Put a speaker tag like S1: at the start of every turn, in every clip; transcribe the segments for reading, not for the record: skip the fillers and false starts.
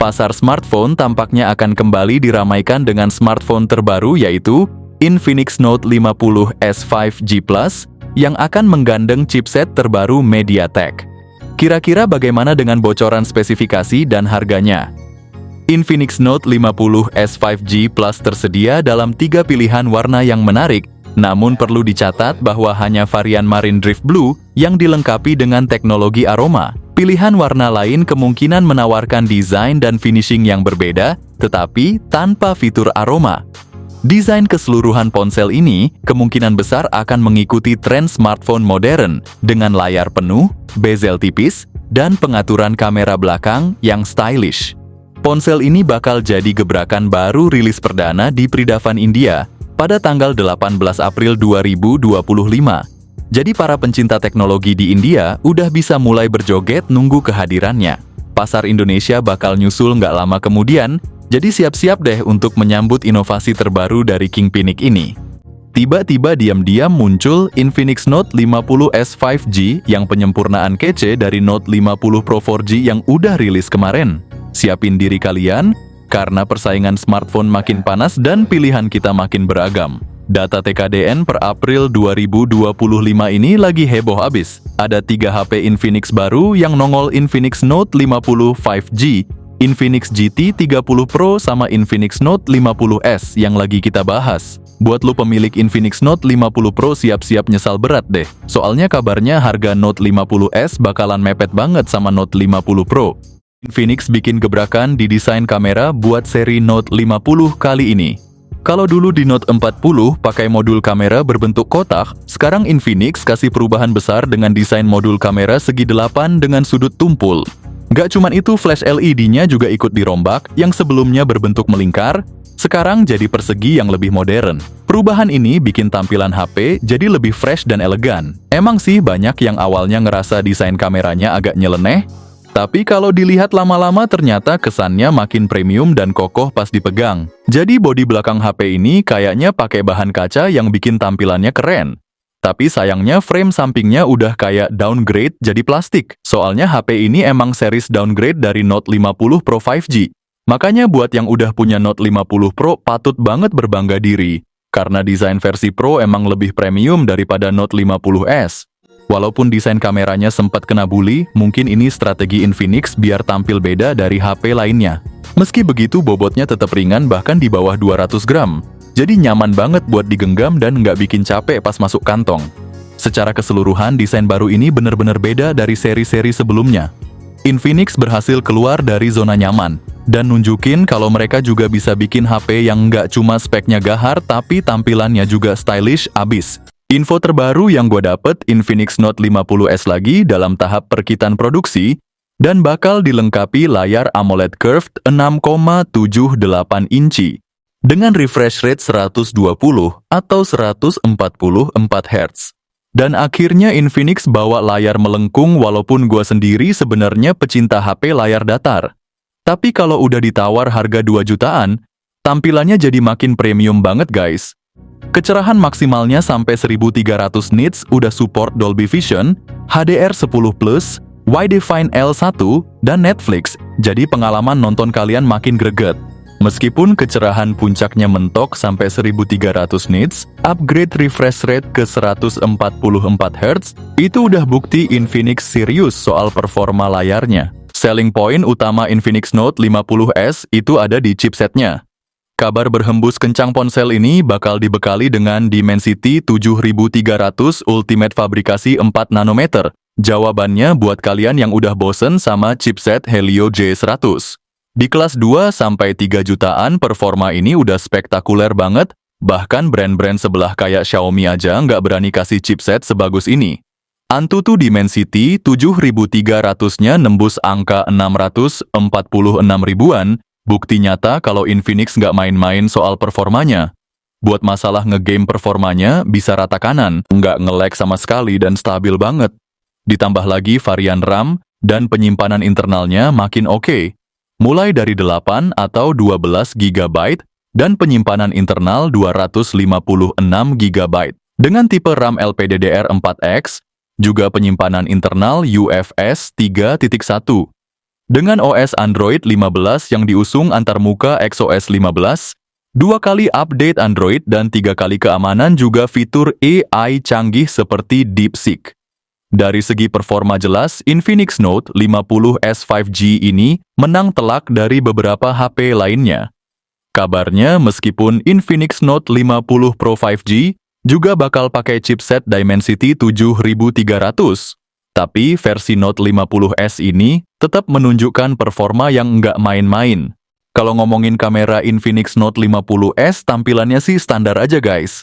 S1: Pasar smartphone tampaknya akan kembali diramaikan dengan smartphone terbaru yaitu Infinix Note 50s 5G Plus yang akan menggandeng chipset terbaru MediaTek. Kira-kira bagaimana dengan bocoran spesifikasi dan harganya? Infinix Note 50s 5G Plus tersedia dalam 3 pilihan warna yang menarik, namun perlu dicatat bahwa hanya varian Marine Drift Blue yang dilengkapi dengan teknologi aroma. Pilihan warna lain kemungkinan menawarkan desain dan finishing yang berbeda, tetapi tanpa fitur aroma. Desain keseluruhan ponsel ini kemungkinan besar akan mengikuti tren smartphone modern dengan layar penuh, bezel tipis, dan pengaturan kamera belakang yang stylish. Ponsel ini bakal jadi gebrakan baru rilis perdana di Pridavan India pada tanggal 18 April 2025. Jadi para pencinta teknologi di India udah bisa mulai berjoget nunggu kehadirannya. Pasar Indonesia bakal nyusul nggak lama kemudian, jadi siap-siap deh untuk menyambut inovasi terbaru dari Kingpinic ini. Tiba-tiba diam-diam muncul Infinix Note 50s 5G yang penyempurnaan kece dari Note 50 Pro 4G yang udah rilis kemarin. Siapin diri kalian, karena persaingan smartphone makin panas dan pilihan kita makin beragam. Data TKDN per April 2025 ini lagi heboh abis. Ada 3 HP Infinix baru yang nongol Infinix Note 50 5G, Infinix GT 30 Pro sama Infinix Note 50s yang lagi kita bahas. Buat lo pemilik Infinix Note 50 Pro siap-siap nyesal berat deh. Soalnya kabarnya harga Note 50s bakalan mepet banget sama Note 50 Pro. Infinix bikin gebrakan di desain kamera buat seri Note 50 kali ini. Kalau dulu di Note 40 pakai modul kamera berbentuk kotak, sekarang Infinix kasih perubahan besar dengan desain modul kamera segi 8 dengan sudut tumpul. Gak cuman itu, flash LED-nya juga ikut dirombak, yang sebelumnya berbentuk melingkar, sekarang jadi persegi yang lebih modern. Perubahan ini bikin tampilan HP jadi lebih fresh dan elegan. Emang sih banyak yang awalnya ngerasa desain kameranya agak nyeleneh, tapi kalau dilihat lama-lama ternyata kesannya makin premium dan kokoh pas dipegang. Jadi bodi belakang HP ini kayaknya pakai bahan kaca yang bikin tampilannya keren. Tapi sayangnya frame sampingnya udah kayak downgrade jadi plastik. Soalnya HP ini emang series downgrade dari Note 50 Pro 5G. Makanya buat yang udah punya Note 50 Pro patut banget berbangga diri. Karena desain versi Pro emang lebih premium daripada Note 50s. Walaupun desain kameranya sempat kena bully, mungkin ini strategi Infinix biar tampil beda dari HP lainnya. Meski begitu, bobotnya tetap ringan bahkan di bawah 200 gram. Jadi nyaman banget buat digenggam dan nggak bikin capek pas masuk kantong. Secara keseluruhan, desain baru ini benar-benar beda dari seri-seri sebelumnya. Infinix berhasil keluar dari zona nyaman, dan nunjukin kalau mereka juga bisa bikin HP yang nggak cuma speknya gahar, tapi tampilannya juga stylish abis. Info terbaru yang gue dapet, Infinix Note 50s lagi dalam tahap perkitan produksi dan bakal dilengkapi layar AMOLED Curved 6,78 inci dengan refresh rate 120 atau 144 Hz. Dan akhirnya Infinix bawa layar melengkung walaupun gue sendiri sebenarnya pecinta HP layar datar. Tapi kalau udah ditawar harga 2 jutaan, tampilannya jadi makin premium banget guys. Kecerahan maksimalnya sampai 1300 nits, udah support Dolby Vision, HDR10+, Wide-Define L1, dan Netflix, jadi pengalaman nonton kalian makin greget. Meskipun kecerahan puncaknya mentok sampai 1300 nits, upgrade refresh rate ke 144 Hz, itu udah bukti Infinix serius soal performa layarnya. Selling point utama Infinix Note 50s itu ada di chipsetnya. Kabar berhembus kencang ponsel ini bakal dibekali dengan Dimensity 7300 Ultimate fabrikasi 4 nanometer. Jawabannya buat kalian yang udah bosen sama chipset Helio J100. Di kelas 2-3 jutaan performa ini udah spektakuler banget, bahkan brand-brand sebelah kayak Xiaomi aja nggak berani kasih chipset sebagus ini. Antutu Dimensity 7300-nya nembus angka 646 ribuan, bukti nyata kalau Infinix nggak main-main soal performanya. Buat masalah ngegame performanya bisa rata kanan, nggak nge-lag sama sekali dan stabil banget. Ditambah lagi varian RAM dan penyimpanan internalnya makin oke. Mulai dari 8 atau 12 GB dan penyimpanan internal 256 GB. Dengan tipe RAM LPDDR4X, juga penyimpanan internal UFS 3.1. Dengan OS Android 15 yang diusung antarmuka XOS 15, 2 kali update Android dan 3 kali keamanan juga fitur AI canggih seperti DeepSeek. Dari segi performa jelas, Infinix Note 50s 5G ini menang telak dari beberapa HP lainnya. Kabarnya meskipun Infinix Note 50 Pro 5G juga bakal pakai chipset Dimensity 7300, tapi versi Note 50s ini tetap menunjukkan performa yang nggak main-main. Kalau ngomongin kamera Infinix Note 50s, tampilannya sih standar aja guys.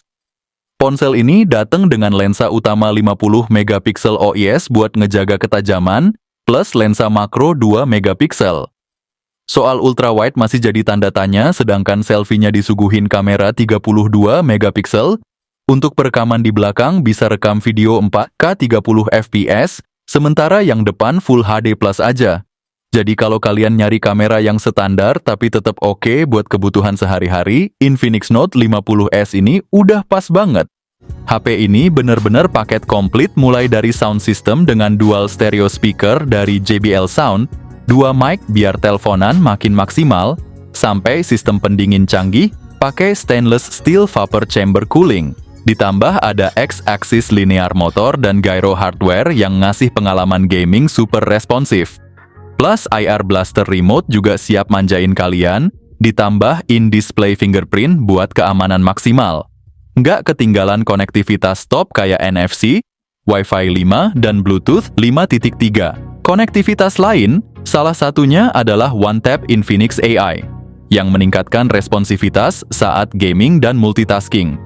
S1: Ponsel ini datang dengan lensa utama 50 megapiksel OIS buat ngejaga ketajaman, plus lensa makro 2 megapiksel. Soal ultrawide masih jadi tanda tanya, sedangkan selfie-nya disuguhin kamera 32 megapiksel. Untuk perekaman di belakang bisa rekam video 4K 30 fps, sementara yang depan Full HD Plus aja. Jadi kalau kalian nyari kamera yang standar tapi tetap oke buat kebutuhan sehari-hari, Infinix Note 50s ini udah pas banget. HP ini bener-bener paket komplit mulai dari sound system dengan dual stereo speaker dari JBL Sound, 2 mic biar teleponan makin maksimal, sampai sistem pendingin canggih pakai stainless steel vapor chamber cooling. Ditambah ada X-axis linear motor dan gyro hardware yang ngasih pengalaman gaming super responsif. Plus IR Blaster Remote juga siap manjain kalian, ditambah in-display fingerprint buat keamanan maksimal. Nggak ketinggalan konektivitas top kayak NFC, Wi-Fi 5, dan Bluetooth 5.3. Konektivitas lain, salah satunya adalah One-Tap Infinix AI, yang meningkatkan responsivitas saat gaming dan multitasking.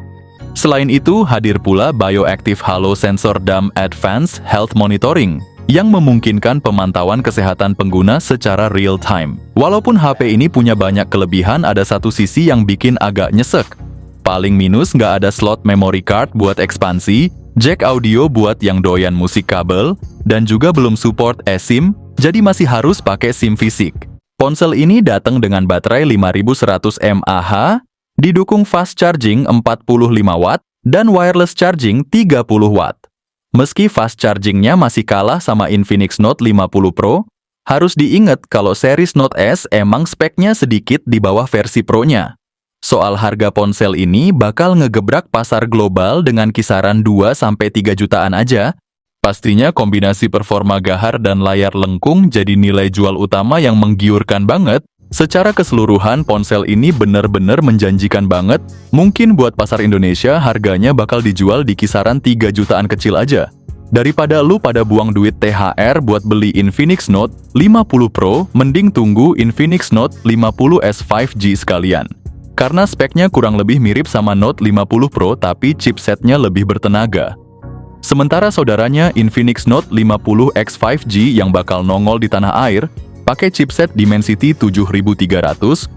S1: Selain itu, hadir pula Bioactive Halo Sensor DAM Advanced Health Monitoring, yang memungkinkan pemantauan kesehatan pengguna secara real-time. Walaupun HP ini punya banyak kelebihan, ada satu sisi yang bikin agak nyesek. Paling minus nggak ada slot memory card buat ekspansi, jack audio buat yang doyan musik kabel, dan juga belum support eSIM, jadi masih harus pakai SIM fisik. Ponsel ini datang dengan baterai 5100 mAh, didukung fast charging 45 Watt, dan wireless charging 30 Watt. Meski fast chargingnya masih kalah sama Infinix Note 50 Pro, harus diingat kalau series Note S emang speknya sedikit di bawah versi Pro-nya. Soal harga ponsel ini bakal ngegebrak pasar global dengan kisaran 2-3 jutaan aja. Pastinya kombinasi performa gahar dan layar lengkung jadi nilai jual utama yang menggiurkan banget. Secara keseluruhan, ponsel ini bener-bener menjanjikan banget. Mungkin buat pasar Indonesia, harganya bakal dijual di kisaran 3 jutaan kecil aja. Daripada lu pada buang duit THR buat beli Infinix Note 50 Pro, mending tunggu Infinix Note 50s 5G sekalian. Karena speknya kurang lebih mirip sama Note 50 Pro, tapi chipsetnya lebih bertenaga. Sementara saudaranya Infinix Note 50X 5G yang bakal nongol di tanah air, pakai chipset Dimensity 7300